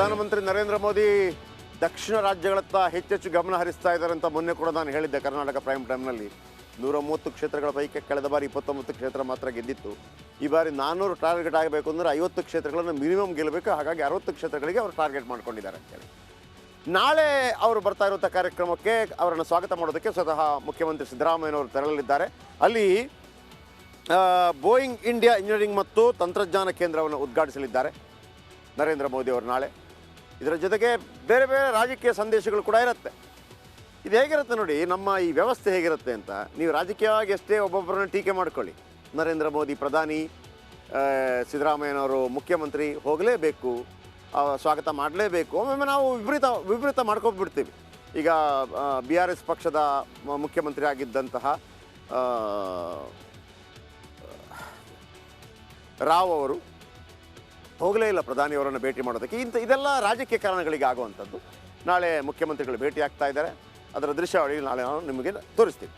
ಪ್ರಧಾನಮಂತ್ರಿ ನರೇಂದ್ರ ಮೋದಿ ದಕ್ಷಿಣ ರಾಜ್ಯಗಳತ್ತ ಹೆಚ್ಚೆಚ್ಚು ಗಮನ ಹರಿಸ್ತಾ ಇದ್ದಾರೆ ಅಂತ ಮೊನ್ನೆ ಕೂಡ ನಾನು ಹೇಳಿದ್ದೆ ಕರ್ನಾಟಕ ಪ್ರೈಮ್ ಟೈಮ್ನಲ್ಲಿ. 130 ಕ್ಷೇತ್ರಗಳ ಪೈಕಿ ಕಳೆದ ಬಾರಿ 29 ಕ್ಷೇತ್ರ ಮಾತ್ರ ಗೆದ್ದಿತ್ತು. ಈ ಬಾರಿ 400 ಟಾರ್ಗೆಟ್ ಆಗಬೇಕು ಅಂದರೆ 50 ಕ್ಷೇತ್ರಗಳನ್ನು ಮಿನಿಮಮ್ ಗೆಲ್ಲಬೇಕು. ಹಾಗಾಗಿ 60 ಕ್ಷೇತ್ರಗಳಿಗೆ ಅವರು ಟಾರ್ಗೆಟ್ ಮಾಡ್ಕೊಂಡಿದ್ದಾರೆ ಅಂತೇಳಿ. ನಾಳೆ ಅವರು ಬರ್ತಾ ಇರುವಂಥ ಕಾರ್ಯಕ್ರಮಕ್ಕೆ ಅವರನ್ನು ಸ್ವಾಗತ ಮಾಡೋದಕ್ಕೆ ಸ್ವತಃ ಮುಖ್ಯಮಂತ್ರಿ ಸಿದ್ದರಾಮಯ್ಯನವರು ತೆರಳಲಿದ್ದಾರೆ. ಅಲ್ಲಿ ಬೋಯಿಂಗ್ ಇಂಡಿಯಾ ಇಂಜಿನಿಯರಿಂಗ್ ಮತ್ತು ತಂತ್ರಜ್ಞಾನ ಕೇಂದ್ರವನ್ನು ಉದ್ಘಾಟಿಸಲಿದ್ದಾರೆ ನರೇಂದ್ರ ಮೋದಿ ಅವರು ನಾಳೆ. ಇದರ ಜೊತೆಗೆ ಬೇರೆ ಬೇರೆ ರಾಜಕೀಯ ಸಂದೇಶಗಳು ಕೂಡ ಇರುತ್ತೆ. ಇದು ಹೇಗಿರುತ್ತೆ ನೋಡಿ, ನಮ್ಮ ಈ ವ್ಯವಸ್ಥೆ ಹೇಗಿರುತ್ತೆ ಅಂತ. ನೀವು ರಾಜಕೀಯವಾಗಿ ಎಷ್ಟೇ ಒಬ್ಬೊಬ್ಬರನ್ನ ಟೀಕೆ ಮಾಡ್ಕೊಳ್ಳಿ, ನರೇಂದ್ರ ಮೋದಿ ಪ್ರಧಾನಿ, ಸಿದ್ದರಾಮಯ್ಯನವರು ಮುಖ್ಯಮಂತ್ರಿ, ಹೋಗಲೇಬೇಕು, ಸ್ವಾಗತ ಮಾಡಲೇಬೇಕು. ಒಮ್ಮೊಮ್ಮೆ ನಾವು ವಿಪರೀತ ಮಾಡ್ಕೊಂಡ್ಬಿಡ್ತೀವಿ. ಈಗ BRS ಪಕ್ಷದ ಮುಖ್ಯಮಂತ್ರಿ ಆಗಿದ್ದಂತಹ ರಾವ್ ಅವರು ಹೋಗಲೇ ಇಲ್ಲ ಪ್ರಧಾನಿಯವರನ್ನು ಭೇಟಿ ಮಾಡೋದಕ್ಕೆ. ಇದೆಲ್ಲ ರಾಜಕೀಯ ಕಾರಣಗಳಿಗೆ ಆಗುವಂಥದ್ದು. ನಾಳೆ ಮುಖ್ಯಮಂತ್ರಿಗಳು ಭೇಟಿ ಆಗ್ತಾ ಇದ್ದಾರೆ. ಅದರ ದೃಶ್ಯಾವಳಿ ನಾಳೆ ನಾನು ನಿಮಗೆ ತೋರಿಸ್ತೀನಿ.